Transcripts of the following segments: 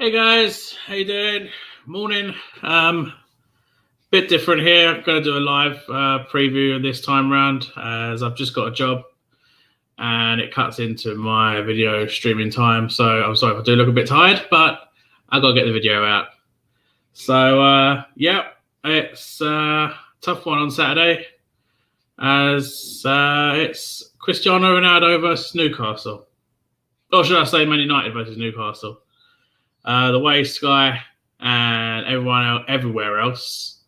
Hey guys, how you doing? Morning. Bit different here. I'm going to do a live preview this time round as I've just got a job and it cuts into my video streaming time. So I'm sorry if I do look a bit tired, but I got to get the video out. So yeah, it's a tough one on Saturday as it's Cristiano Ronaldo versus Newcastle. Or should I say Man United versus Newcastle? The way Sky and everywhere else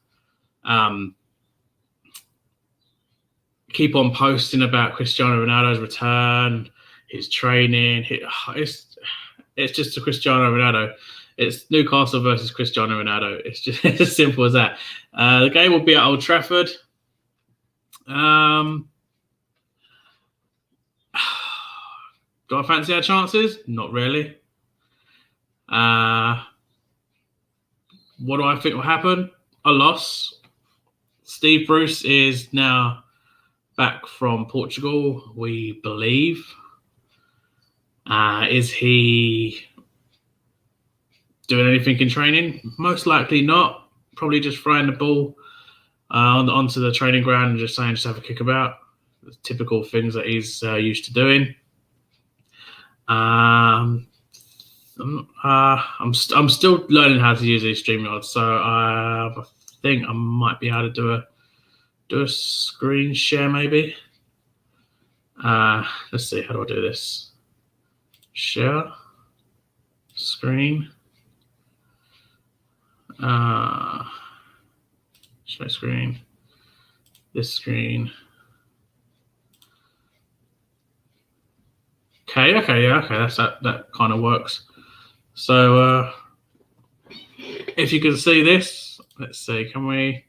keep on posting about Cristiano Ronaldo's return, his training. It's just a Cristiano Ronaldo. It's Newcastle versus Cristiano Ronaldo. It's just it's as simple as that. The game will be at Old Trafford. Do I fancy our chances? Not really. What do I think will happen? A loss. Steve Bruce is now back from Portugal, we believe. Is he doing anything in training? Most likely not. Probably just throwing the ball onto the training ground and just saying, just have a kick about. The typical things that he's used to doing. I'm still learning how to use these StreamYards, so I think I might be able to do a screen share maybe. Let's see, how do I do this? Share screen. Share screen. This screen. Okay, that kind of works. So if you can see this, let's see, can we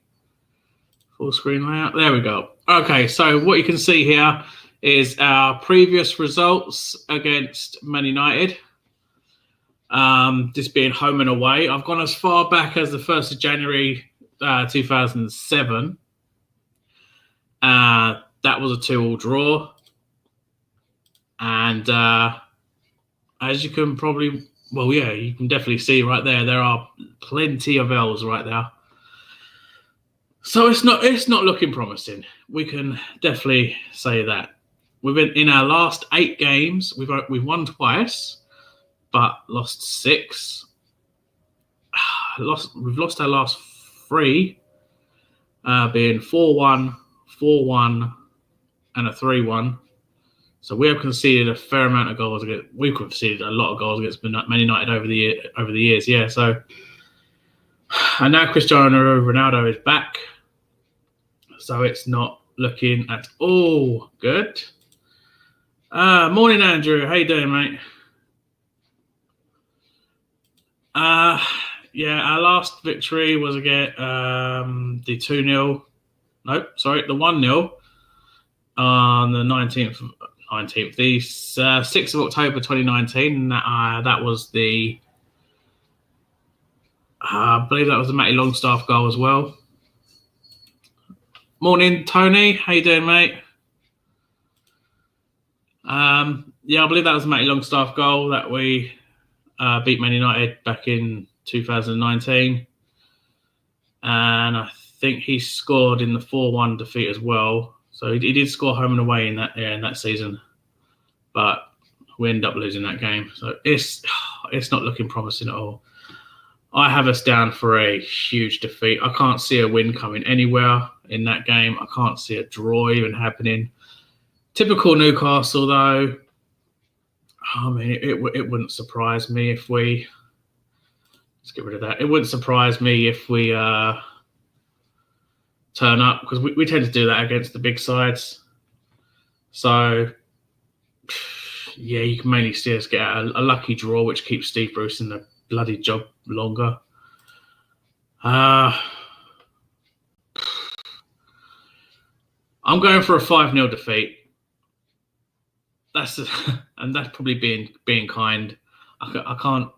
full screen layout? There we go. Okay, so what you can see here is our previous results against Man United. This being home and away. I've gone as far back as the 1st of January 2007. That was a 2-2 draw. And as you can probably, well, yeah, you can definitely see right there are plenty of L's right there. So it's not looking promising. We can definitely say that. In our last 8 games, we've won twice, but lost 6. We've lost our last 3, being 4-1, 4-1, and a 3-1. So we have conceded a fair amount of goals against. We've conceded a lot of goals against Man United over the years. Yeah. So, and now Cristiano Ronaldo is back. So it's not looking at all good. Morning, Andrew. How you doing, mate? Yeah, our last victory was against the 2-0. Nope, sorry, the 1-0 on the 19th, the 6th of October 2019. That was the, I believe that was the Matty Longstaff goal as well. Morning, Tony. How you doing, mate? Yeah, I believe that was the Matty Longstaff goal that we beat Man United back in 2019. And I think he scored in the 4-1 defeat as well. So he did score home and away in that season, but we ended up losing that game. So it's not looking promising at all. I have us down for a huge defeat. I can't see a win coming anywhere in that game. I can't see a draw even happening. Typical Newcastle, though. I mean, it wouldn't surprise me if we. Let's get rid of that. It wouldn't surprise me if we turn up, because we tend to do that against the big sides. So, yeah, you can mainly see us get a lucky draw, which keeps Steve Bruce in the bloody job longer. I'm going for a 5-0 defeat. That's probably being kind. I can't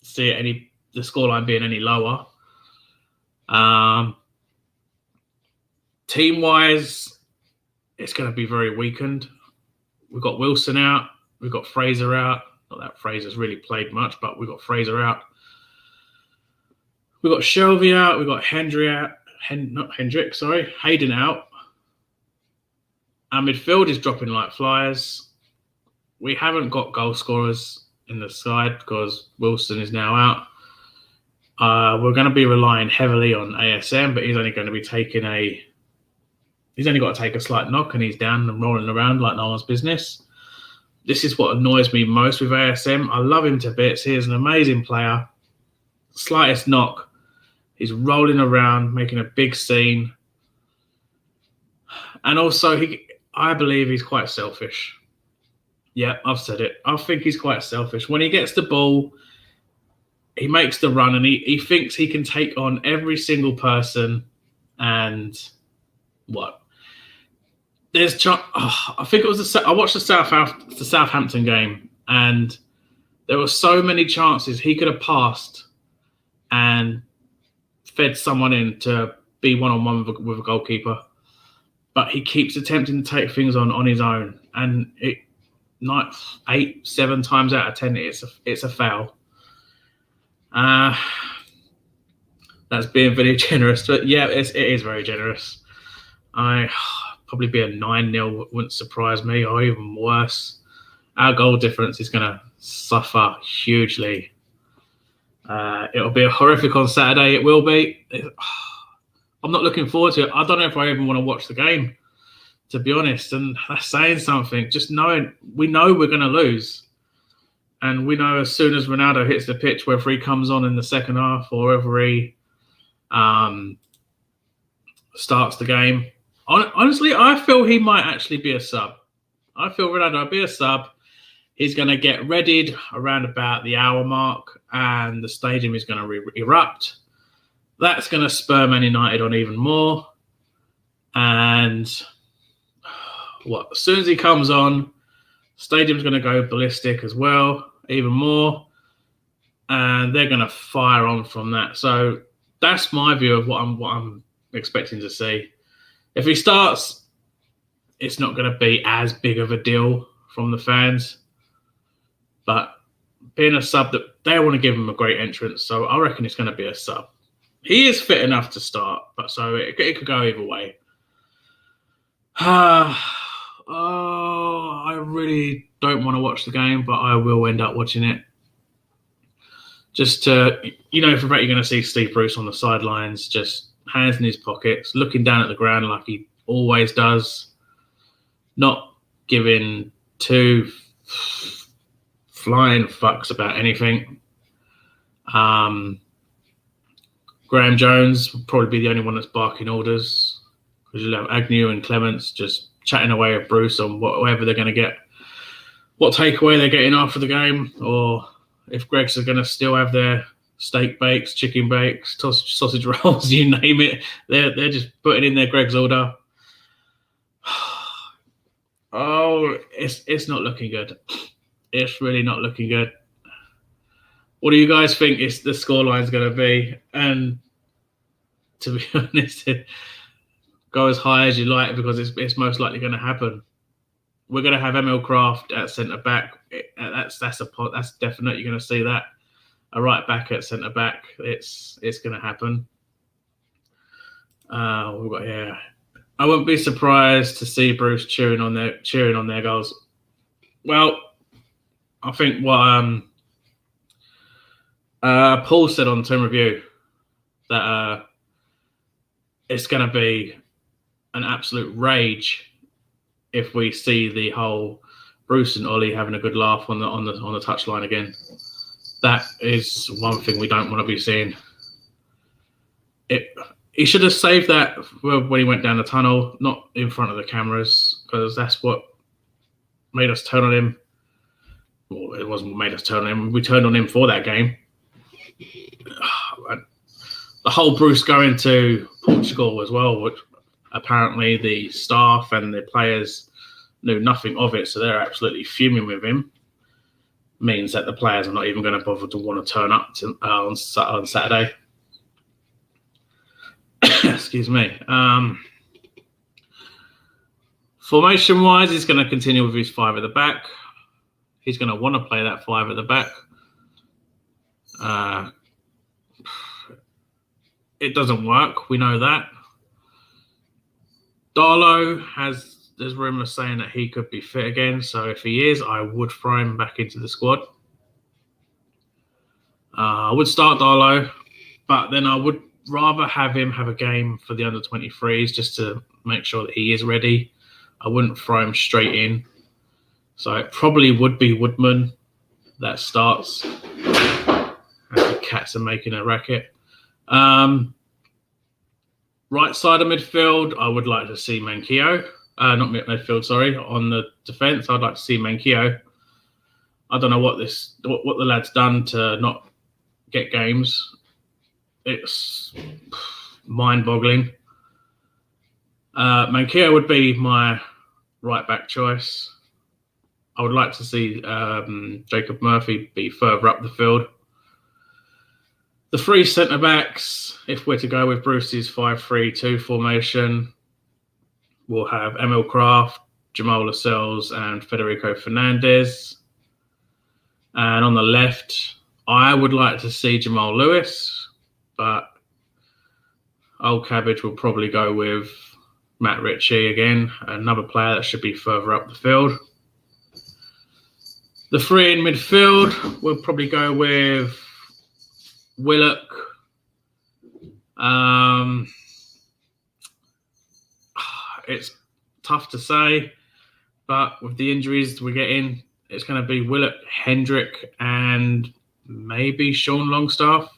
see the scoreline being any lower. Team-wise, it's going to be very weakened. We've got Wilson out. We've got Fraser out. Not that Fraser's really played much, but we've got Fraser out. We've got Shelby out. We've got Hayden out. Our midfield is dropping like flies. We haven't got goal scorers in the side because Wilson is now out. We're going to be relying heavily on ASM, but he's only got to take a slight knock and he's down and rolling around like no one's business. This is what annoys me most with ASM. I love him to bits. He is an amazing player. Slightest knock, he's rolling around, making a big scene. And also, I believe he's quite selfish. Yeah, I've said it. I think he's quite selfish. When he gets the ball, he makes the run and he thinks he can take on every single person. And what? I think it was I watched the Southampton game, and there were so many chances he could have passed and fed someone in to be one-on-one with a goalkeeper. But he keeps attempting to take things on his own. And 7 times out of 10, it's a foul. That's being very generous. But yeah, it is very generous. Probably be a 9-0 wouldn't surprise me, or even worse. Our goal difference is going to suffer hugely. It'll be horrific on Saturday. It will be. I'm not looking forward to it. I don't know if I even want to watch the game, to be honest. And that's saying something. Just knowing we know we're going to lose, and we know as soon as Ronaldo hits the pitch, whether he comes on in the second half or whether he starts the game. Honestly, I feel he might actually be a sub. I feel Ronaldo will be a sub. He's going to get readied around about the hour mark, and the stadium is going to erupt. That's going to spur Man United on even more. And as soon as he comes on, stadium's going to go ballistic as well, even more. And they're going to fire on from that. So that's my view of what I'm expecting to see. If he starts, it's not going to be as big of a deal from the fans. But being a sub, that they want to give him a great entrance. So I reckon it's going to be a sub. He is fit enough to start, but so it could go either way. I really don't want to watch the game, but I will end up watching it. Just to, for a fact, you're going to see Steve Bruce on the sidelines, just hands in his pockets, looking down at the ground like he always does, not giving two flying fucks about anything. Graham Jones will probably be the only one that's barking orders, because you'll have Agnew and Clements just chatting away with Bruce on whatever they're going to get, what takeaway they're getting after the game, or if Greggs are going to still have their steak bakes, chicken bakes, sausage rolls, you name it. They're just putting in their Greggs order. Oh, it's not looking good. It's really not looking good. What do you guys think the scoreline's going to be? And to be honest, go as high as you like, because it's most likely going to happen. We're going to have Emil Kraft at centre back. That's definite. You're going to see that. A right back at centre back. It's going to happen. We've got here. I wouldn't be surprised to see Bruce cheering on their goals. Well, I think what Paul said on Team Review, that it's going to be an absolute rage if we see the whole Bruce and Ollie having a good laugh on the touchline again. That is one thing we don't want to be seeing. He should have saved that when he went down the tunnel, not in front of the cameras, because that's what made us turn on him. Well, it wasn't what made us turn on him. We turned on him for that game. The whole Bruce going to Portugal as well, which apparently the staff and the players knew nothing of it, so they're absolutely fuming with him. Means that the players are not even going to bother to want to turn up on Saturday. Excuse me. Formation-wise, he's going to continue with his 5 at the back. He's going to want to play that 5 at the back. it doesn't work. We know that. Darlow there's rumours saying that he could be fit again. So if he is, I would throw him back into the squad. I would start Darlow, but then I would rather have him have a game for the under-23s just to make sure that he is ready. I wouldn't throw him straight in. So it probably would be Woodman that starts. The Cats are making a racket. Right side of midfield, I would like to see Manquillo. Not midfield, sorry. On the defence, I'd like to see Manquillo. I don't know what the lad's done to not get games. It's mind-boggling. Manquillo would be my right-back choice. I would like to see Jacob Murphy be further up the field. The three centre-backs, if we're to go with Bruce's 5-3-2 formation, we'll have Emil Kraft, Jamal Lascelles and Federico Fernandez. And on the left, I would like to see Jamal Lewis, but Old Cabbage will probably go with Matt Ritchie again, another player that should be further up the field. The three in midfield, we'll probably go with Willock. It's tough to say, but with the injuries we're getting, it's going to be Willock, Hendrick, and maybe Sean Longstaff.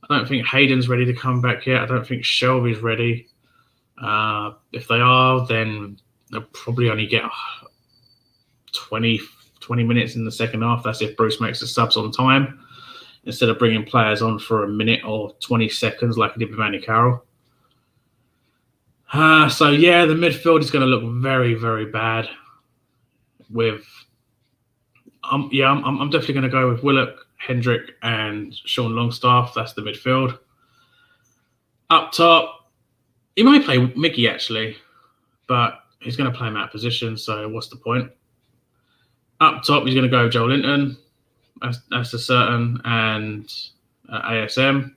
I don't think Hayden's ready to come back yet. I don't think Shelby's ready. If they are, then they'll probably only get 20 minutes in the second half. That's if Bruce makes the subs on time, instead of bringing players on for a minute or 20 seconds like he did with Andy Carroll. So, yeah, the midfield is going to look very, very bad. I'm definitely going to go with Willock, Hendrick, and Sean Longstaff. That's the midfield. Up top, he might play Mickey, actually, but he's going to play him out of position, so what's the point? Up top, he's going to go Joe Linton. That's a certain, and ASM.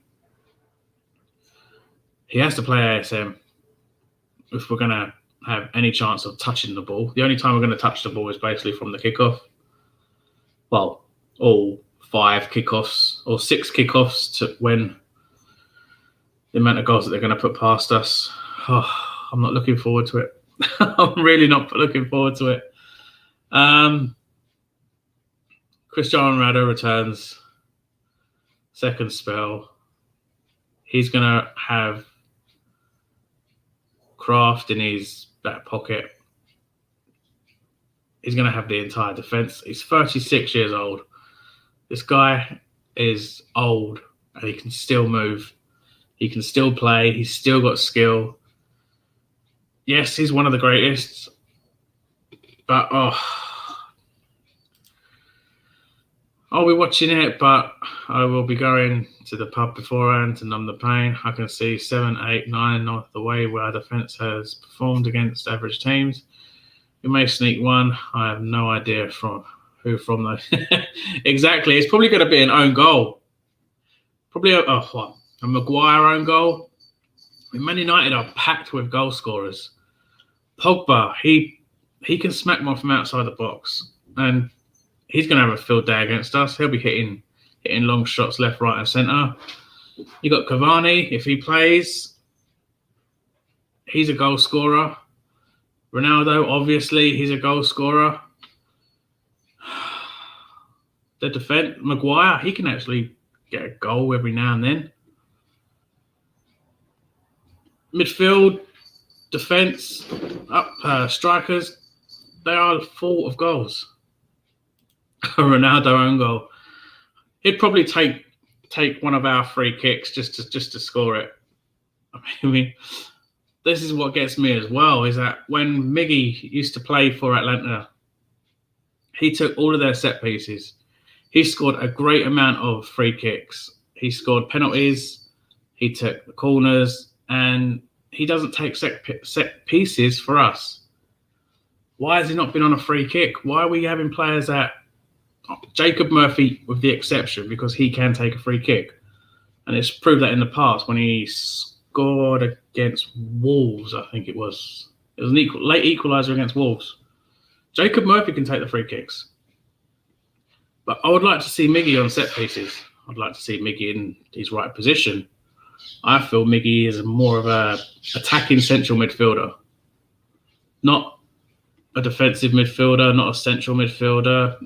He has to play ASM if we're going to have any chance of touching the ball. The only time we're going to touch the ball is basically from the kickoff. Well, all 5 kickoffs or 6 kickoffs to when the amount of goals that they're going to put past us. Oh, I'm not looking forward to it. I'm really not looking forward to it. Cristiano Ronaldo returns. Second spell. He's going to have Kraft in his back pocket. He's going to have the entire defence. He's 36 years old. This guy is old and he can still move. He can still play. He's still got skill. Yes, he's one of the greatest. But, I'll be watching it, but I will be going to the pub beforehand to numb the pain. I can see 7, 8, 9 of the way where our defence has performed against average teams. We may sneak one. I have no idea who from those. Exactly. It's probably going to be an own goal. Probably a Maguire own goal. Man United are packed with goal scorers. Pogba, he can smack one from outside the box. And he's going to have a field day against us. He'll be hitting long shots left, right, and centre. You got Cavani. If he plays, he's a goal scorer. Ronaldo, obviously, he's a goal scorer. The defence, Maguire, he can actually get a goal every now and then. Midfield, defence, strikers, they are full of goals. Ronaldo own goal. He'd probably take one of our free kicks just to score it. I mean, this is what gets me as well, is that when Miggy used to play for Atlanta, he took all of their set pieces. He scored a great amount of free kicks. He scored penalties. He took the corners, and he doesn't take set pieces for us. Why has he not been on a free kick? Why are we having players that Jacob Murphy, with the exception, because he can take a free kick. And it's proved that in the past when he scored against Wolves, I think it was. It was an late equaliser against Wolves. Jacob Murphy can take the free kicks. But I would like to see Miggy on set pieces. I'd like to see Miggy in his right position. I feel Miggy is more of a attacking central midfielder, not a defensive midfielder, not a central midfielder,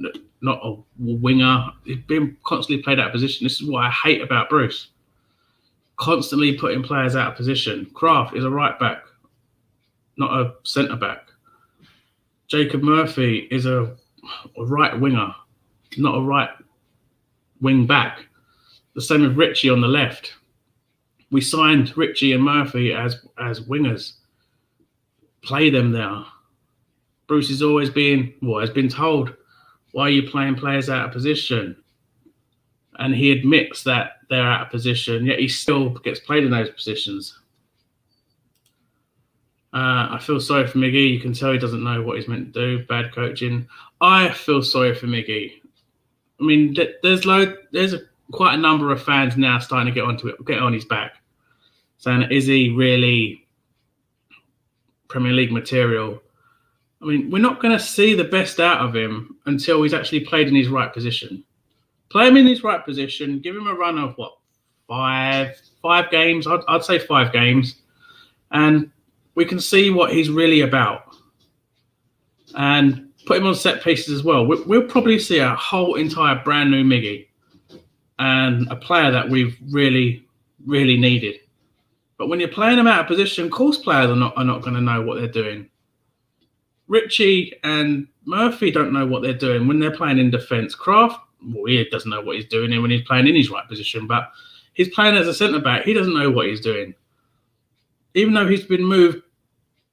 not a winger. He's been constantly played out of position. This is what I hate about Bruce. Constantly putting players out of position. Kraft is a right back, not a centre back. Jacob Murphy is a right winger, not a right wing back. The same with Richie on the left. We signed Richie and Murphy as wingers. Play them there. Bruce has always been, has been told, why are you playing players out of position? And he admits that they're out of position, yet he still gets played in those positions. I feel sorry for Miggy. You can tell he doesn't know what he's meant to do. Bad coaching. I feel sorry for Miggy. I mean, there's quite a number of fans now starting to get on his back, saying, is he really Premier League material? I mean, we're not going to see the best out of him until he's actually played in his right position. Play him in his right position. Give him a run of five games. I'd say 5 games, and we can see what he's really about. And put him on set pieces as well. We'll probably see a whole entire brand new Miggy, and a player that we've really, really needed. But when you're playing them out of position, of course players are not going to know what they're doing. Richie and Murphy don't know what they're doing when they're playing in defence. Kraft, he doesn't know what he's doing when he's playing in his right position, but he's playing as a centre-back. He doesn't know what he's doing. Even though he's been moved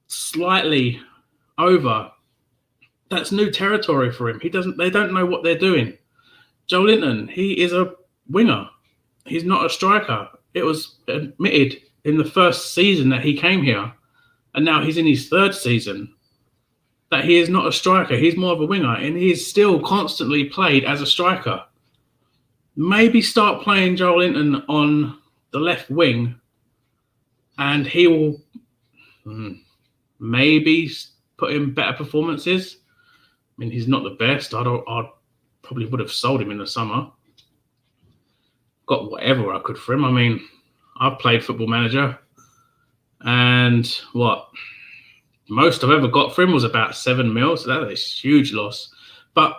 slightly over, that's new territory for him. They don't know what they're doing. Joe Linton, he is a winger. He's not a striker. It was admitted in the first season that he came here, and now he's in his 3rd season, that he is not a striker. He's more of a winger, and he's still constantly played as a striker. Maybe start playing Joel Linton on the left wing, and he will maybe put in better performances. I mean, he's not the best. I probably would have sold him in the summer. Got whatever I could for him. I mean, I've played Football Manager, and most I've ever got for him was about 7 mil, so that is a huge loss. But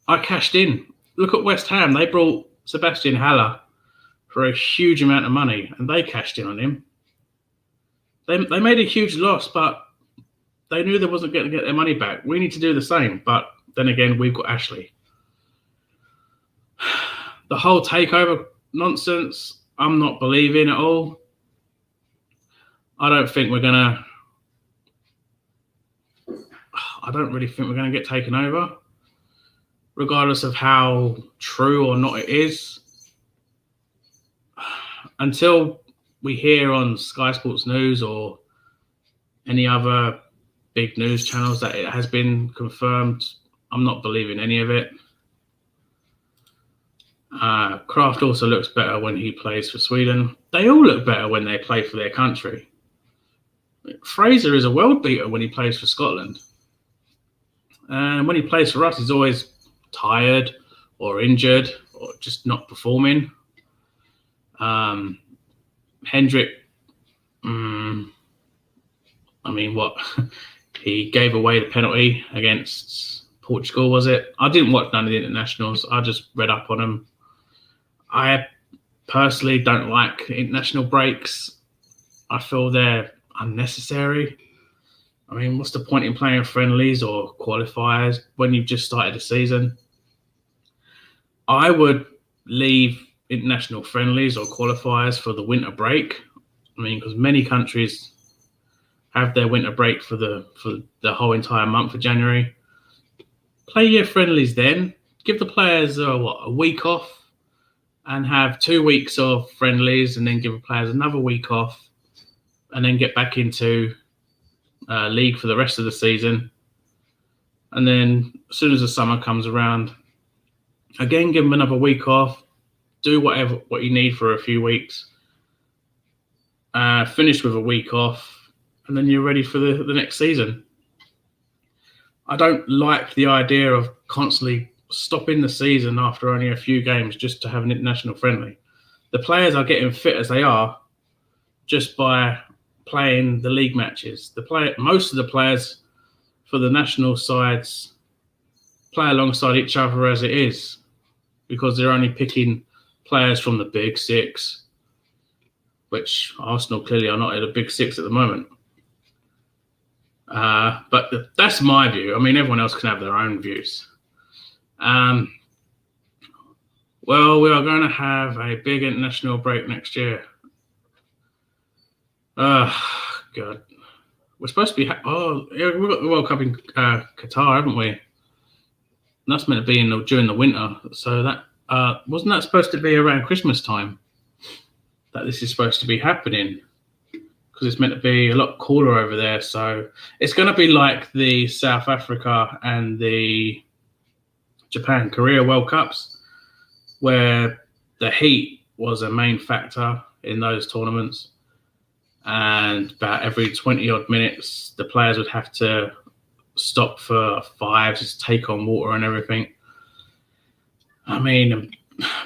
I cashed in. Look at West Ham. They brought Sebastian Haller for a huge amount of money, and they cashed in on him. They made a huge loss, but they knew they wasn't going to get their money back. We need to do the same. But then again, we've got Ashley. The whole takeover nonsense, I'm not believing at all. I don't really think we're going to get taken over, regardless of how true or not it is. Until we hear on Sky Sports News or any other big news channels that it has been confirmed, I'm not believing any of it. Kraft also looks better when he plays for Sweden. They all look better when they play for their country. Fraser is a world beater when he plays for Scotland. And when he plays for us, he's always tired or injured or just not performing. Hendrick, he gave away the penalty against Portugal, was it? I didn't watch none of the internationals. I just read up on them. I personally don't like international breaks. I feel they're unnecessary. I mean, what's the point in playing friendlies or qualifiers when you've just started the season? I would leave international friendlies or qualifiers for the winter break. I mean, because many countries have their winter break for the whole entire month of January. Play your friendlies then. Give the players a week off and have 2 weeks of friendlies, and then give the players another week off, and then get back into league for the rest of the season. And then as soon as the summer comes around, again, give them another week off, do what you need for a few weeks, finish with a week off, and then you're ready for the next season. I don't like the idea of constantly stopping the season after only a few games just to have an international friendly. The players are getting fit as they are just by playing the league matches. Most of the players for the national sides play alongside each other as it is, because they're only picking players from the Big Six, which Arsenal clearly are not in the Big Six at the moment. But that's my view. I mean, everyone else can have their own views. Well, we are going to have a big international break next year. God. We're supposed to be... we've got the World Cup in Qatar, haven't we? And that's meant to be during the winter. So that wasn't that supposed to be around Christmas time that this is supposed to be happening? Because it's meant to be a lot cooler over there. So it's going to be like the South Africa and the Japan Korea World Cups, where the heat was a main factor in those tournaments. And about every 20 odd minutes, the players would have to stop for 5, just take on water and everything. I mean,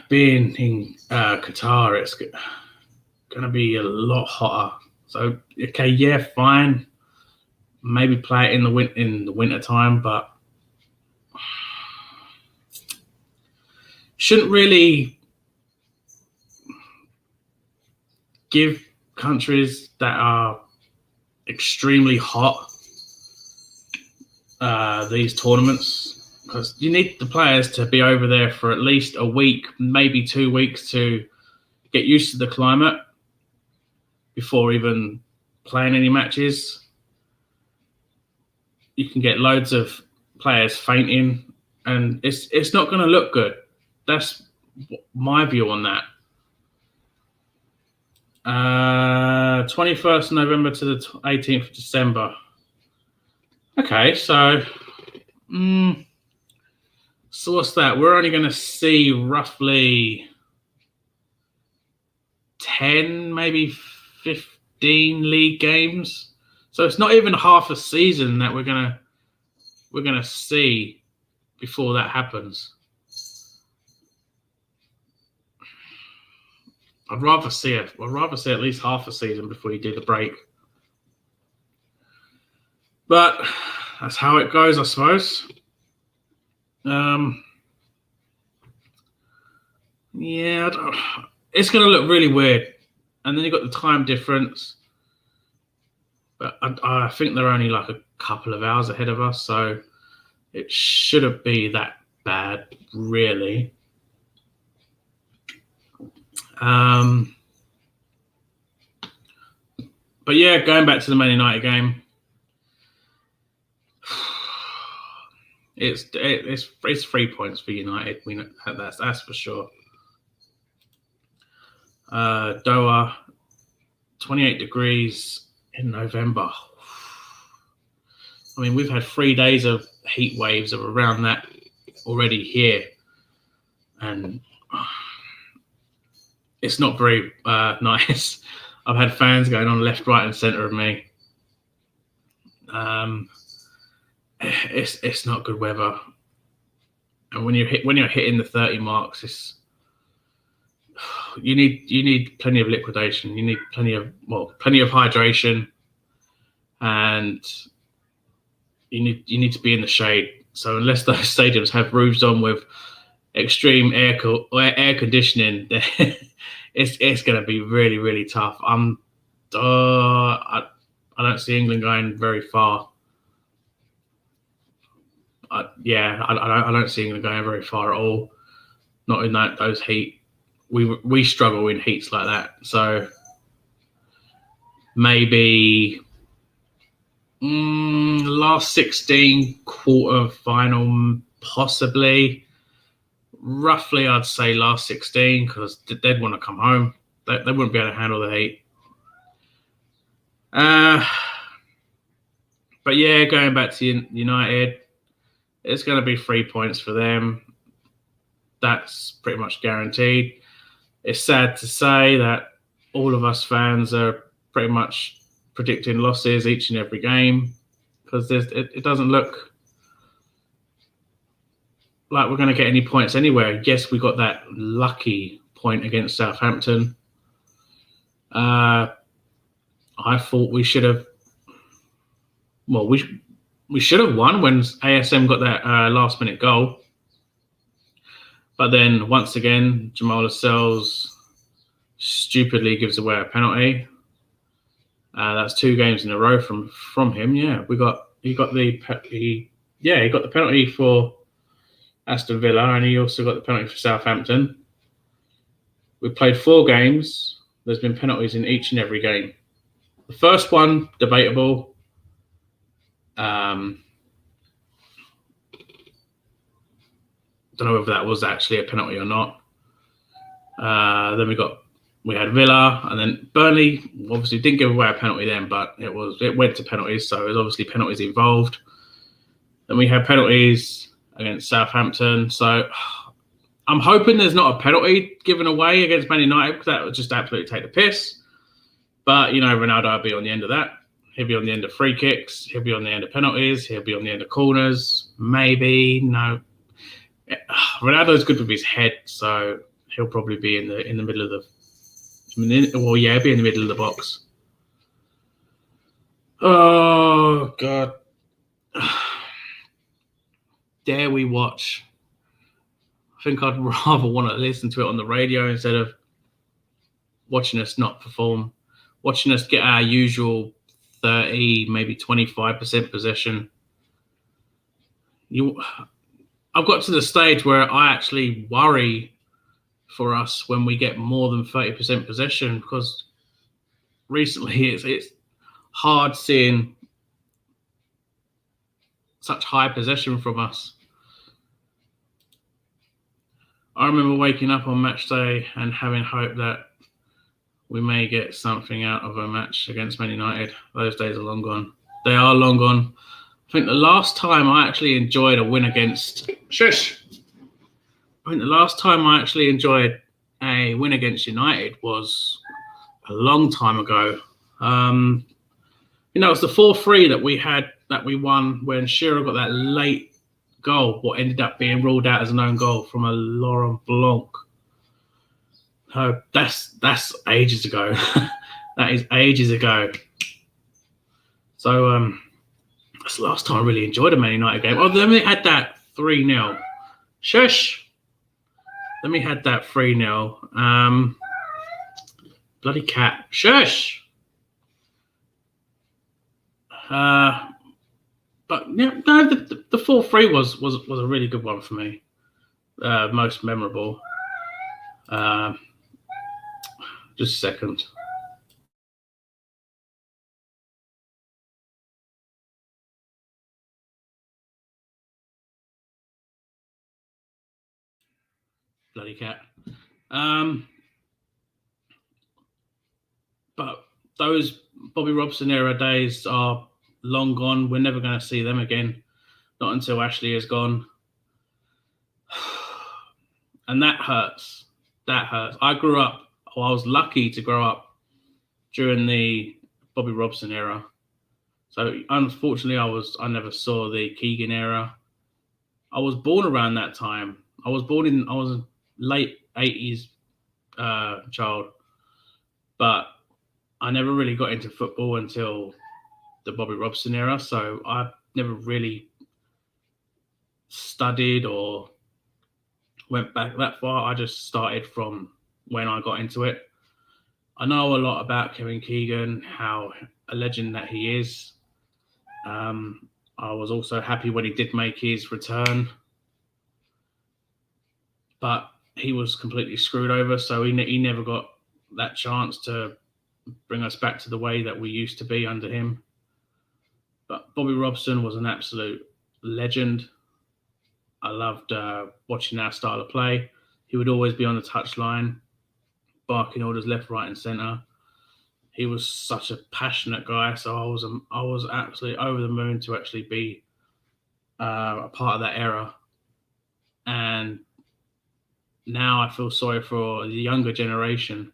being in Qatar, it's going to be a lot hotter. So, okay, yeah, fine. Maybe play it in the winter time, but shouldn't really give countries that are extremely hot these tournaments, because you need the players to be over there for at least a week, maybe 2 weeks, to get used to the climate before even playing any matches. You can get loads of players fainting, and it's not going to look good. That's my view on that. 21st November to the 18th of December. Okay, so what's that? We're only going to see roughly 10, maybe 15 league games. So it's not even half a season that we're gonna see before that happens. I'd rather see at least half a season before you do the break. But that's how it goes, I suppose. Yeah, it's going to look really weird. And then you've got the time difference. But I think they're only like a couple of hours ahead of us, so it shouldn't be that bad, really. But yeah, going back to the Man United game, it's 3 points for United. We know that's for sure. Doha, 28 degrees in November. I mean, we've had 3 days of heat waves of around that already here, and it's not very nice. I've had fans going on left, right, and centre of me. It's not good weather, and when you're hitting the 30 marks, you need plenty of liquidation. You need plenty of hydration, and you need to be in the shade. So unless those stadiums have roofs on with extreme air conditioning, it's going to be really, really tough. I don't see England going very far. I don't see England going very far at all. Not in those heat. We struggle in heats like that. So maybe last 16, quarter final, possibly. Roughly, I'd say last 16, because they'd want to come home. They wouldn't be able to handle the heat. But yeah, going back to United, it's going to be 3 points for them. That's pretty much guaranteed. It's sad to say that all of us fans are pretty much predicting losses each and every game because it doesn't look like we're going to get any points anywhere. Yes, we got that lucky point against Southampton. I thought we should have. Well, we should have won when ASM got that last minute goal. But then once again, Jamal Lascelles stupidly gives away a penalty. That's 2 games in a row from him. Yeah, he got the penalty for Aston Villa, and he also got the penalty for Southampton. We played 4 games. There's been penalties in each and every game. The first one, debatable. Don't know whether that was actually a penalty or not. Then we had Villa, and then Burnley obviously didn't give away a penalty then, but it went to penalties, so there's obviously penalties involved. Then we had penalties against Southampton, so I'm hoping there's not a penalty given away against Man United because that would just absolutely take the piss. But Ronaldo will be on the end of that. He'll be on the end of free kicks. He'll be on the end of penalties. He'll be on the end of corners. Maybe no. Ronaldo's good with his head, so he'll probably be in the middle of he'll be in the middle of the box. Oh God! Dare we watch? I think I'd rather want to listen to it on the radio instead of watching us not perform, watching us get our usual 30, maybe 25% possession. I've got to the stage where I actually worry for us when we get more than 30% possession because recently it's hard seeing such high possession from us. I remember waking up on match day and having hope that we may get something out of a match against Man United. Those days are long gone. They are long gone. I think the last time I actually enjoyed a win against United was a long time ago. It was the 4-3 that we won when Shearer got that late goal, what ended up being ruled out as an own goal from a Laurent Blanc. That's ages ago. That is ages ago. So that's the last time I really enjoyed a Man United game. Oh, then we had that 3-0. Shush. Then we had that 3-0. Bloody cat. Shush. But yeah, no, the 4-3 was a really good one for me. Most memorable. Just a second. Bloody cat. But those Bobby Robson era days are long gone. We're never going to see them again. Not until Ashley is gone. And that hurts. That hurts. I was lucky to grow up during the Bobby Robson era. So unfortunately, I never saw the Keegan era. I was born around that time. I was a late 80s child, but I never really got into football until the Bobby Robson era. So I never really studied or went back that far. I just started from when I got into it. I know a lot about Kevin Keegan, how a legend that he is. I was also happy when he did make his return, but he was completely screwed over, so he never got that chance to bring us back to the way that we used to be under him. But Bobby Robson was an absolute legend. I loved watching our style of play. He would always be on the touchline, barking orders left, right, and centre. He was such a passionate guy, so I was absolutely over the moon to actually be a part of that era. And now I feel sorry for the younger generation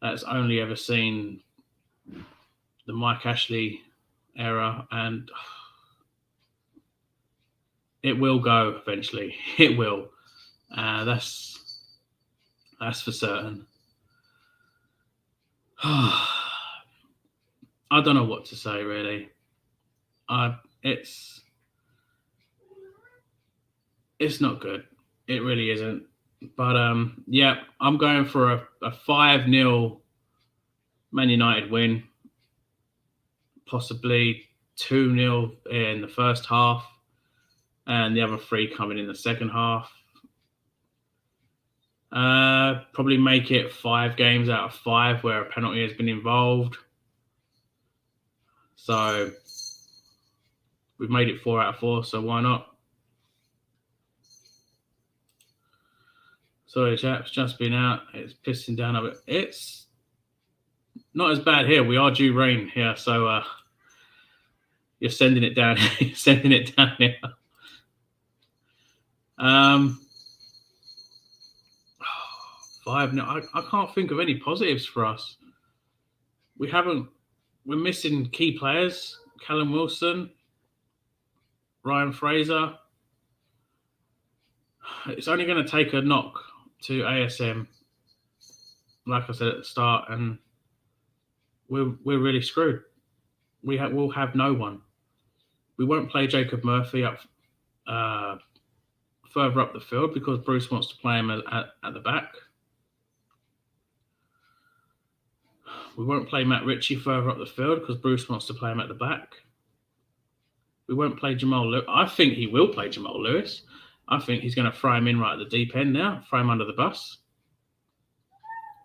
that's only ever seen the Mike Ashley era, and it will go eventually. It will. That's for certain. I don't know what to say really. I it's it's not good. It really isn't. But yeah, I'm going for a 5-0 Man United win, possibly 2-0 in the first half, and the other three coming in the second half. Probably make it 5 games out of 5 where a penalty has been involved. So we've made it 4 out of 4, so why not? Sorry, chaps, just been out. It's pissing down a bit. It's not as bad here. We are due rain here, so you're sending it down. You're sending it down here. Um, 5. No, I can't think of any positives for us. We haven't. We're missing key players. Callum Wilson, Ryan Fraser. It's only going to take a knock to ASM, like I said at the start, and we're really screwed. We'll have no one. We won't play Jacob Murphy up further up the field because Bruce wants to play him at the back. We won't play Matt Ritchie further up the field because Bruce wants to play him at the back. We won't play Jamal Lewis. I think he will play Jamal Lewis. I think he's going to throw him in right at the deep end now, throw him under the bus,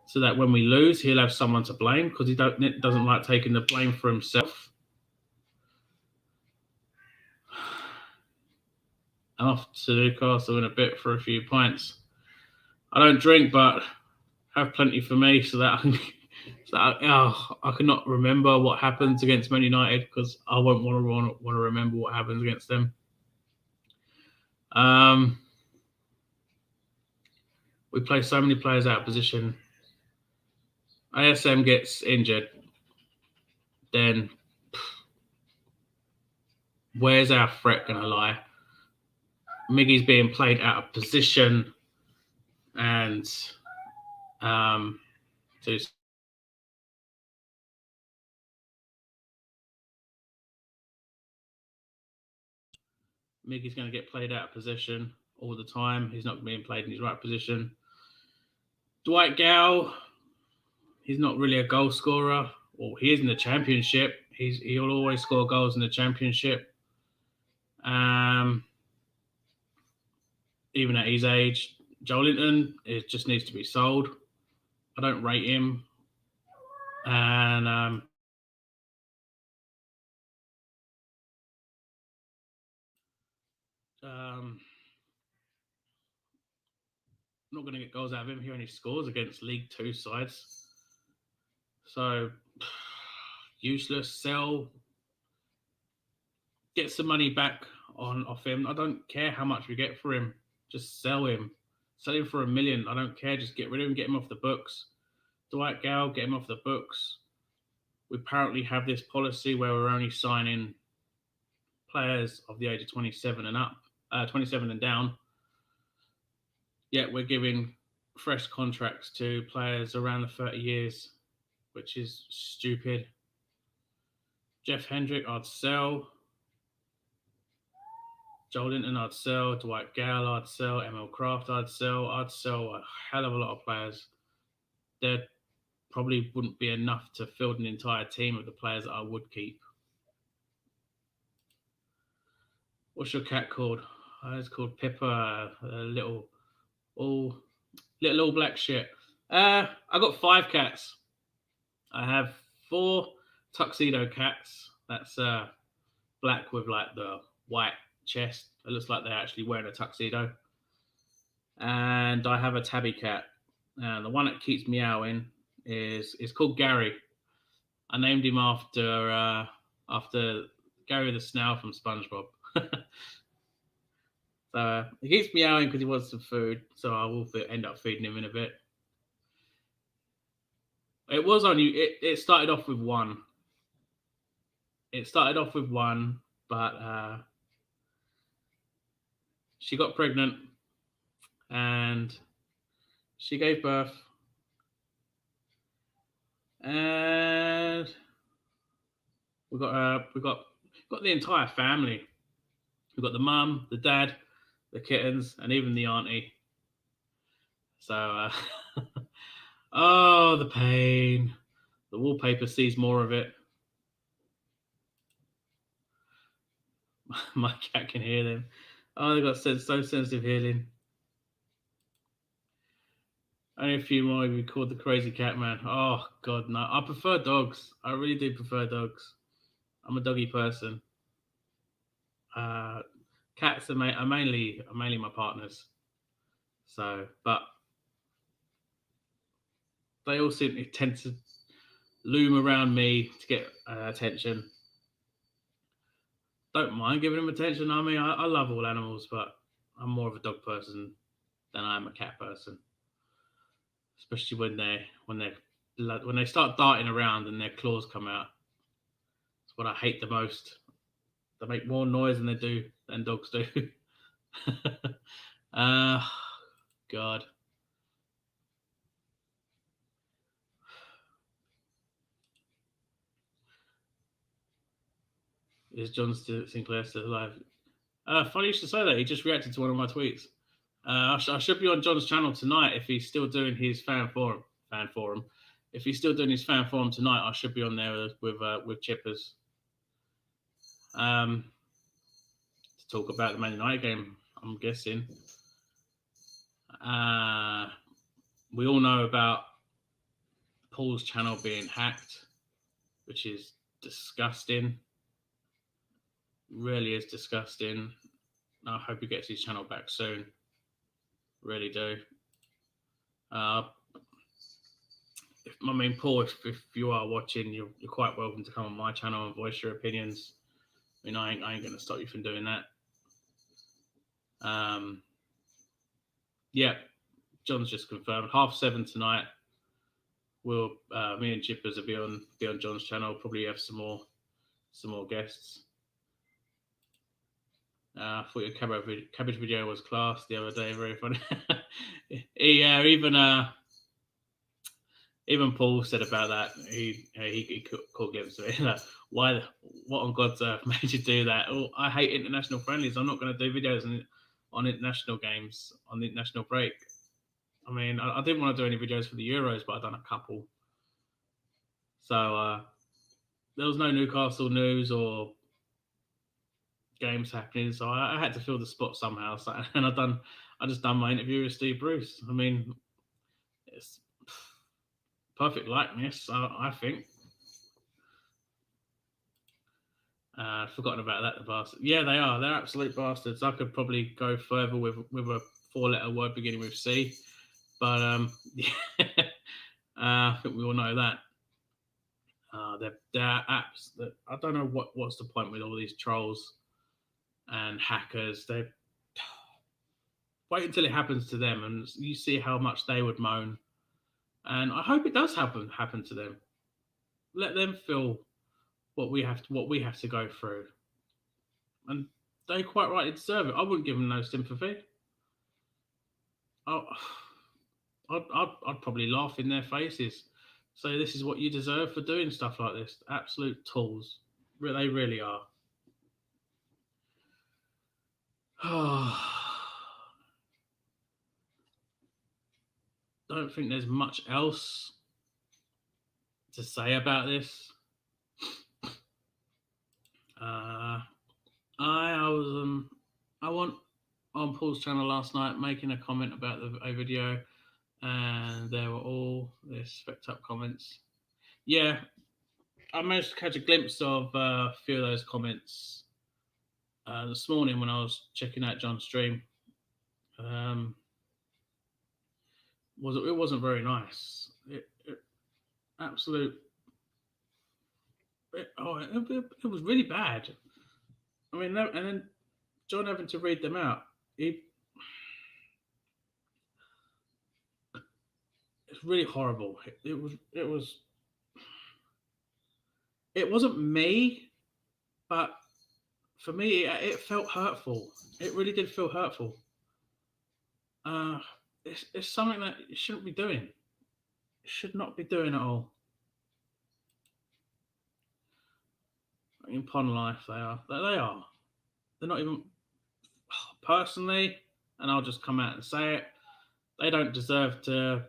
so that when we lose, he'll have someone to blame because he doesn't like taking the blame for himself. I'm off to Newcastle in a bit for a few pints. I don't drink, but have plenty for me so that I cannot remember what happens against Man United because I won't want to remember what happens against them. We play so many players out of position. ASM gets injured, then where's our threat going to lie? Miggy's being played out of position, and Miggy's going to get played out of position all the time. He's not being played in his right position. Dwight Gow, he's not really a goal scorer. Well, he is in the Championship. He'll always score goals in the Championship. Even at his age, Joelinton, it just needs to be sold. I don't rate him. And I'm not going to get goals out of him. He only scores against League Two sides. So, useless. Sell. Get some money back off him. I don't care how much we get for him. Just sell him. Sell him for $1 million. I don't care. Just get rid of him. Get him off the books. Dwight Gow, get him off the books. We apparently have this policy where we're only signing players of the age of 27 and up, 27 and down. Yet we're giving fresh contracts to players around the 30 years, which is stupid. Jeff Hendrick, I'd sell. Joelinton, I'd sell. Dwight Gow, I'd sell. Emil Kraft, I'd sell. I'd sell a hell of a lot of players. There probably wouldn't be enough to field an entire team of the players that I would keep. What's your cat called? It's called Pippa, a little all black shit. I got 5 cats. I have 4 tuxedo cats. That's black with like the white chest. It looks like they're actually wearing a tuxedo. And I have a tabby cat. And the one that keeps meowing is called Gary. I named him after Gary the Snail from SpongeBob. So he keeps meowing because he wants some food. So I will end up feeding him in a bit. It was only it started off with one. It started off with one, but she got pregnant and she gave birth, and we got the entire family. We got the mum, the dad, the kittens, and even the auntie. So, oh, the pain. The wallpaper sees more of it. My cat can hear them. Oh, they got so sensitive hearing. Only a few more. We called the crazy cat man. Oh God, no! I prefer dogs. I really do prefer dogs. I'm a doggy person. Uh, Cats are mainly my partners. So, but they all seem to tend to loom around me to get attention. Don't mind giving them attention. I mean, I love all animals, but I'm more of a dog person than I am a cat person. Especially when they start darting around and their claws come out. It's what I hate the most. They make more noise than dogs do. uh, God. Is John Sinclair still alive? Funny you should say that. He just reacted to one of my tweets. I should be on John's channel tonight if he's still doing his fan forum. Fan forum. If he's still doing his fan forum tonight, I should be on there with Chippers to talk about the Man United game. I'm guessing. We all know about Paul's channel being hacked, which is disgusting. Really is disgusting. I hope he gets his channel back soon. Really do. Paul, if you are watching, you're quite welcome to come on my channel and voice your opinions. I mean, I ain't going to stop you from doing that. Yeah, John's just confirmed 7:30 tonight. We'll me and Chippers will be on John's channel. Probably have some more guests. I thought your cabbage video was class the other day. Very funny. Yeah, even Paul said about that. He caught glimpse of it. Like, what on God's earth made you do that? Oh, I hate international friendlies. I'm not going to do videos on international games on the international break. I mean, I didn't want to do any videos for the Euros, but I've done a couple. So there was no Newcastle news or games happening, so I had to fill the spot somehow. So, and I just done my interview with Steve Bruce. I mean, it's perfect likeness, I think. Forgotten about that, the bastard. Yeah, they are. They're absolute bastards. I could probably go further with a 4-letter word beginning with C, but yeah, I think we all know that. They're apps that I don't know what's the point with all these trolls and hackers. They wait until it happens to them, and you see how much they would moan. And I hope it does happen to them. Let them feel what we have to go through, and they quite rightly deserve it. I wouldn't give them no sympathy. I'd probably laugh in their faces. Say this is what you deserve for doing stuff like this. Absolute tools. They really are. Don't think there's much else to say about this. I went on Paul's channel last night making a comment about a video, and there were all this specked up comments. Yeah, I managed to catch a glimpse of a few of those comments this morning when I was checking out John's stream. It wasn't very nice. Absolute. It was really bad. I mean, and then John having to read them out. it's really horrible. It wasn't me, but for me, it felt hurtful. It really did feel hurtful. Uh, it's something that you shouldn't be doing. You should not be doing at all. In pond life, they are. They are. They're not even personally, and I'll just come out and say it. They don't deserve to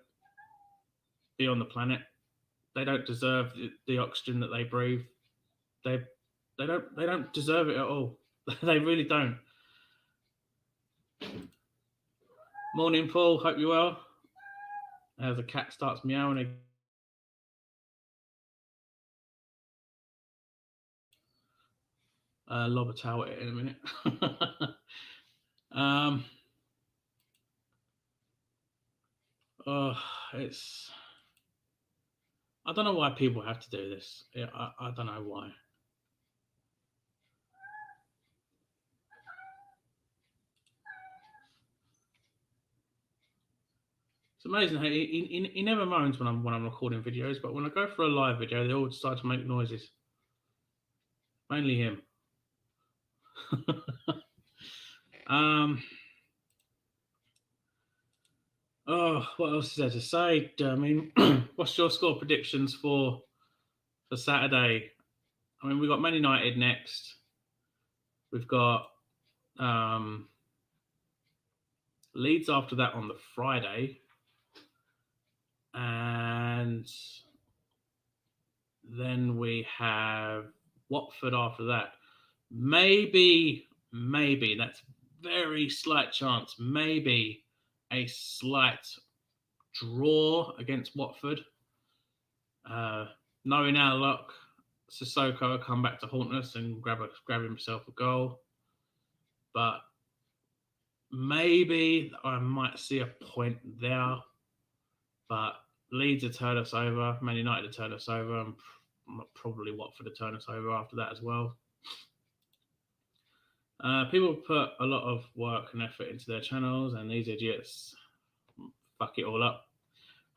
be on the planet. They don't deserve the oxygen that they breathe. They they don't deserve it at all. They really don't. Morning, Paul. Hope you're well. As the cat starts meowing, lob a towel at it in a minute. um, oh, it's. I don't know why people have to do this. I don't know why. It's amazing how he never moans when I'm recording videos, but when I go for a live video, they all start to make noises. Mainly him. um. Oh, what else is there to say? I mean, what's your score predictions for Saturday? I mean, we've got Man United next. We've got um, Leeds after that on the Friday, and then we have Watford after that. Maybe that's very slight chance. Maybe a slight draw against Watford. Knowing our luck, Sissoko will come back to haunt us and grab himself a goal. But maybe I might see a point there. But Leeds have turned us over, Man United have turned us over, and probably Watford have turned us over after that as well. People put a lot of work and effort into their channels, and these idiots fuck it all up.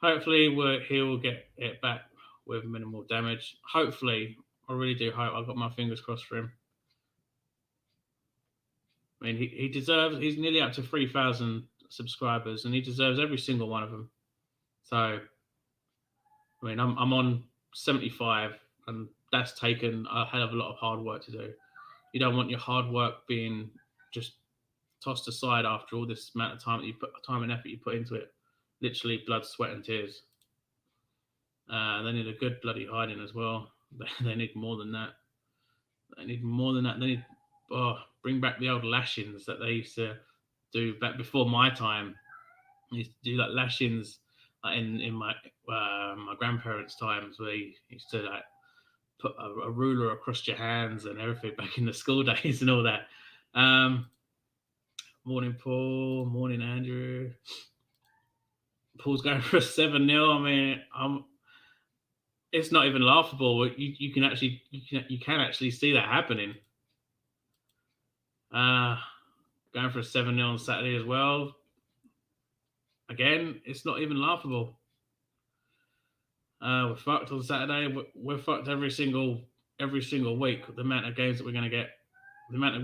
Hopefully, he will get it back with minimal damage. Hopefully, I really do hope. I've got my fingers crossed for him. I mean, he deserves. He's nearly up to 3,000 subscribers, and he deserves every single one of them. So, I mean, I'm on 75, and that's taken a hell of a lot of hard work to do. You don't want your hard work being just tossed aside after all this amount of time and effort you put into it. Literally, blood, sweat, and tears. They need a good bloody hiding as well. They need more than that. They need more than that. They need bring back the old lashings that they used to do back before my time. I used to do like lashings in my grandparents' times, where you used to like put a ruler across your hands and everything back in the school days and all that. Morning, Paul. Morning, Andrew. Paul's going for a 7-0. I mean, it's not even laughable. You can actually see that happening. Going for a 7-0 on Saturday as well. Again, it's not even laughable. We're fucked on Saturday. We're fucked every single week. The amount of games that we're going to get, the amount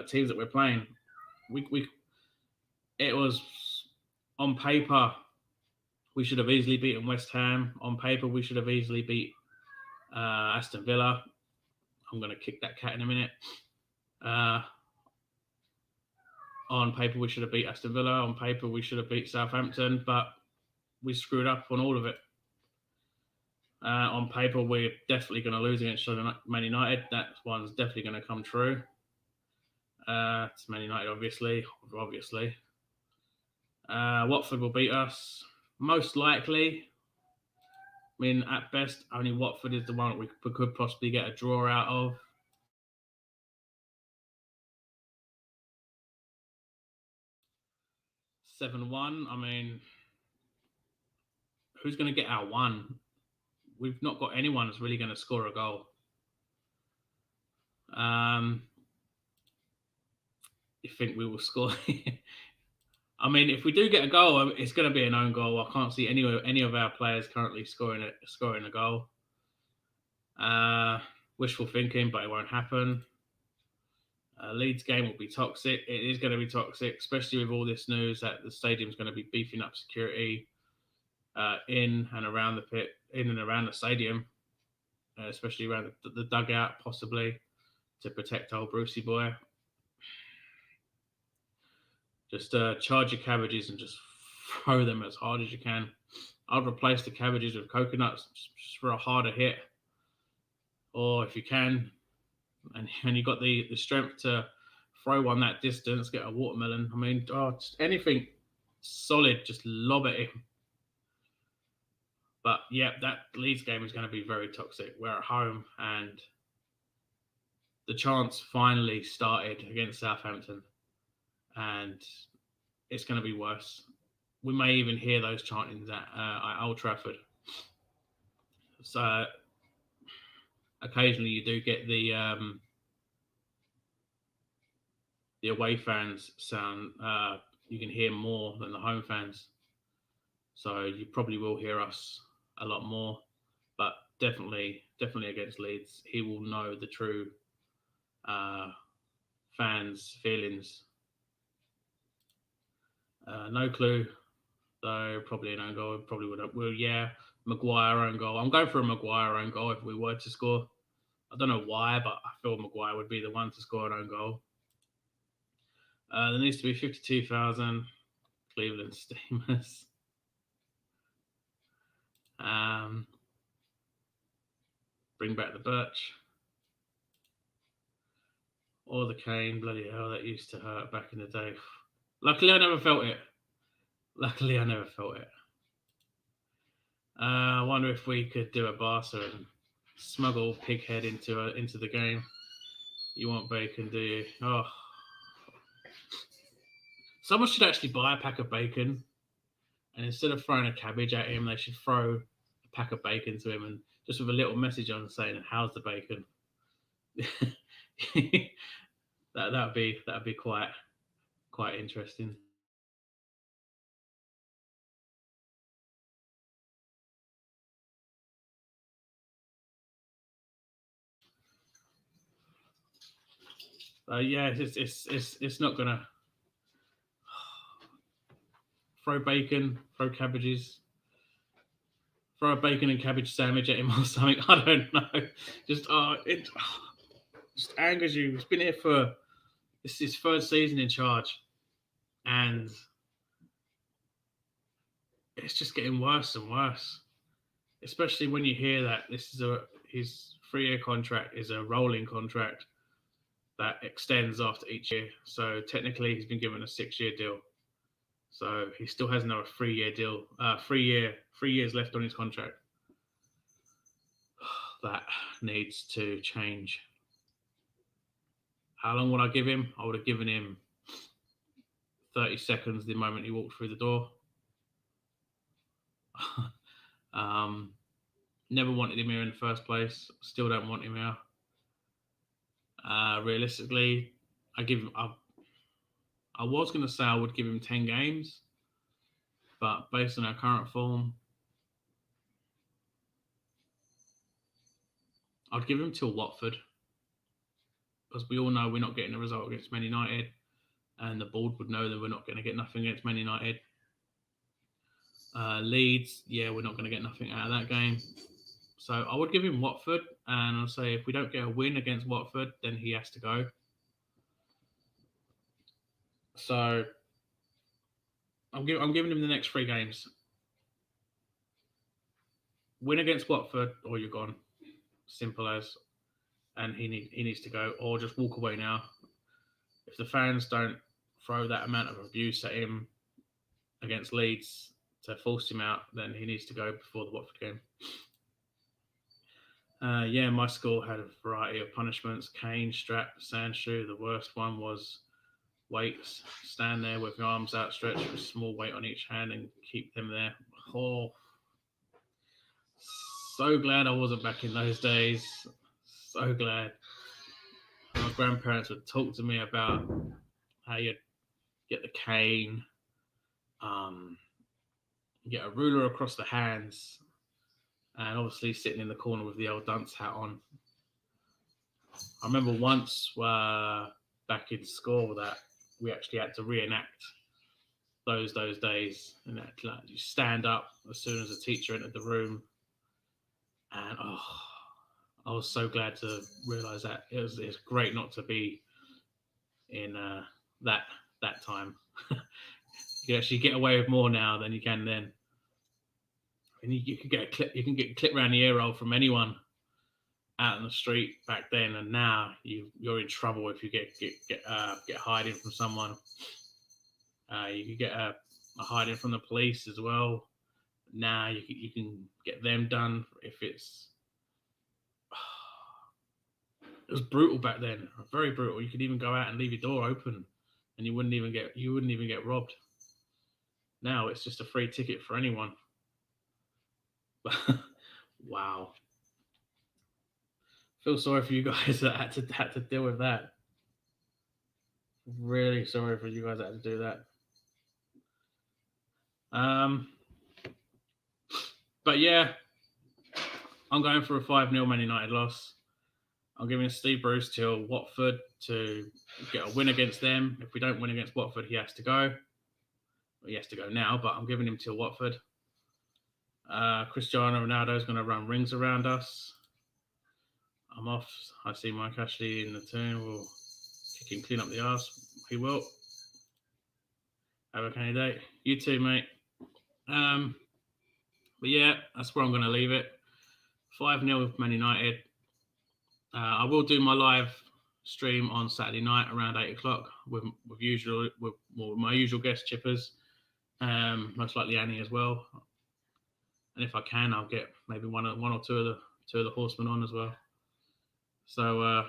of teams that we're playing. It was on paper we should have easily beaten West Ham. On paper we should have easily beat Aston Villa. I'm going to kick that cat in a minute. On paper we should have beat Aston Villa. On paper we should have beat Southampton, but we screwed up on all of it. On paper, we're definitely going to lose against Man United. That one's definitely going to come true. It's Man United, obviously. Watford will beat us, most likely. I mean, at best, only Watford is the one that we could possibly get a draw out of. (7-1). I mean, who's going to get our one? We've not got anyone that's really going to score a goal. you think we will score? I mean, if we do get a goal, it's going to be an own goal. I can't see any of our players currently scoring a goal. Wishful thinking, but it won't happen. Leeds game will be toxic. It is going to be toxic, especially with all this news that the stadium's going to be beefing up security in and around the pit, in and around the stadium, especially around the dugout, possibly to protect old Brucey boy. Just charge your cabbages and just throw them as hard as you can. I'd replace the cabbages with coconuts just for a harder hit, or if you can, and you got the strength to throw one that distance, get a watermelon. I mean, just anything solid, just lob at him. But yeah, that Leeds game is going to be very toxic. We're at home, and the chants finally started against Southampton, and it's going to be worse. We may even hear those chantings at Old Trafford. So occasionally you do get the away fans sound. You can hear more than the home fans. So you probably will hear us a lot more, but definitely against Leeds, he will know the true fans' feelings. No clue, though. Probably an own goal. Probably would. Well, yeah, Maguire own goal. I'm going for a Maguire own goal if we were to score. I don't know why, but I feel Maguire would be the one to score an own goal. There needs to be 52,000 Cleveland Steamers. Bring back the Birch. Or the cane. Bloody hell, that used to hurt back in the day. Luckily, I never felt it. I wonder if we could do a Barca and smuggle Pighead into the game. You want bacon, do you? Oh. Someone should actually buy a pack of bacon, and instead of throwing a cabbage at him, they should throw a pack of bacon to him, and just with a little message on saying, "How's the bacon?" that'd be quite interesting. Yeah, it's not gonna throw bacon, throw cabbages, throw a bacon and cabbage sandwich at him or something. I don't know. Just it just angers you. He's been here for this is his third season in charge, and it's just getting worse and worse. Especially when you hear that his 3-year contract is a rolling contract that extends after each year. So technically, he's been given a 6-year deal. So he still has another 3-year deal. 3 years left on his contract. That needs to change. How long would I give him? I would have given him 30 seconds the moment he walked through the door. Never wanted him here in the first place. Still don't want him here. Realistically, I was going to say I would give him 10 games, but based on our current form, I'd give him till Watford, because we all know we're not getting a result against Man United, and the board would know that we're not going to get nothing against Man United. Leeds, yeah, we're not going to get nothing out of that game. So I would give him Watford, and I'll say if we don't get a win against Watford, then he has to go. So I'm giving him the next 3 games. Win against Watford, or you're gone. Simple as. And he needs to go, or just walk away now. If the fans don't throw that amount of abuse at him against Leeds to force him out, then he needs to go before the Watford game. Yeah, my school had a variety of punishments: cane, strap, sandshoe. The worst one was weights. Stand there with your arms outstretched with a small weight on each hand and keep them there. Oh, so glad I wasn't back in those days. So glad. My grandparents would talk to me about how you get the cane, get a ruler across the hands, and obviously sitting in the corner with the old dunce hat on. I remember once back in school that we actually had to reenact those days, and that, like, you stand up as soon as the teacher entered the room, and I was so glad to realise that it's great not to be in that time. You can actually get away with more now than you can then. And you can get a clip. You can get a clip around the ear roll from anyone out in the street back then, and now you're in trouble if you get hiding from someone. You can get a hiding from the police as well. Now you can get them done if it's. It was brutal back then, very brutal. You could even go out and leave your door open, and you wouldn't even get robbed. Now it's just a free ticket for anyone. Wow. Feel sorry for you guys that had to deal with that. Really sorry for you guys that had to do that. But yeah, I'm going for a 5-0 Man United loss. I'm giving Steve Bruce till Watford to get a win against them. If we don't win against Watford, he has to go. Well, he has to go now, but I'm giving him till Watford. Cristiano Ronaldo is going to run rings around us. I'm off. I see Mike Ashley in the turn. Will kick him clean up the arse. He will. Have a candidate. You too, mate. But yeah, that's where I'm going to leave it. 5-0 with Man United. I will do my live stream on Saturday night around 8 o'clock with my usual guest chippers, most likely Annie as well. And if I can, I'll get maybe one or two of the horsemen on as well. So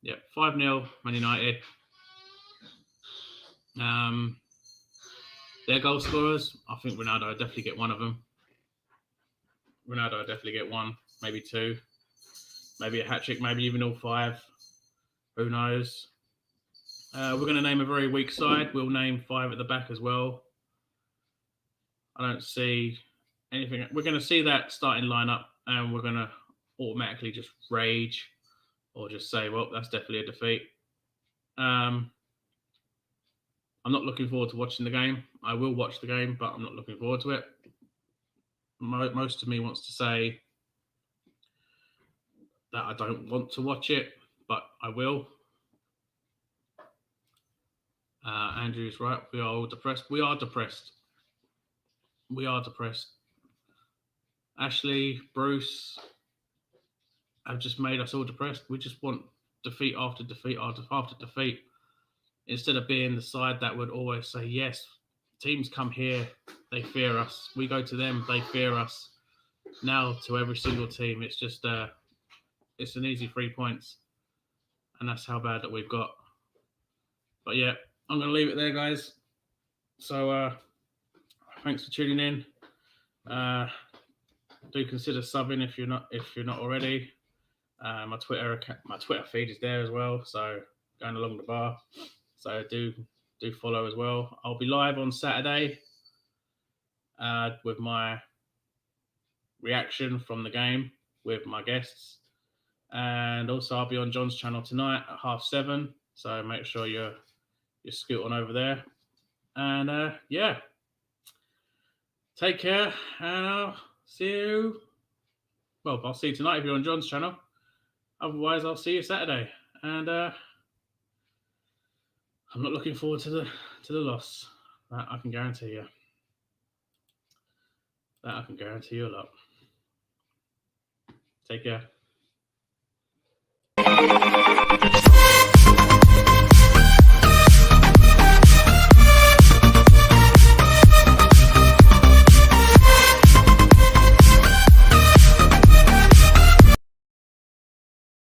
yeah, 5-0 Man United. Their goal scorers, I think Ronaldo will definitely get one of them. Ronaldo will definitely get one, maybe two, maybe a hat trick, maybe even all 5. Who knows? We're going to name a very weak side. We'll name 5 at the back as well. I don't see anything. We're going to see that starting lineup, and we're going to automatically just rage or just say, well, that's definitely a defeat. I'm not looking forward to watching the game. I will watch the game, but I'm not looking forward to it. Most of me wants to say that I don't want to watch it, but I will. Andrew's right. We are all depressed. We are depressed. We are depressed. Ashley, Bruce have just made us all depressed. We just want defeat after defeat after defeat. Instead of being the side that would always say, yes, teams come here, they fear us. We go to them, they fear us. Now to every single team, it's just it's an easy 3 points. And that's how bad that we've got. But yeah, I'm going to leave it there, guys. So thanks for tuning in. Do consider subbing if you're not already. My Twitter feed is there as well. So going along the bar. So do follow as well. I'll be live on Saturday with my reaction from the game with my guests, and also I'll be on John's channel tonight at 7:30. So make sure you're scoot on over there. And yeah, take care, and I'll see you. Well, I'll see you tonight if you're on John's channel. Otherwise, I'll see you Saturday. And I'm not looking forward to the loss. That I can guarantee you. That I can guarantee you a lot. Take care.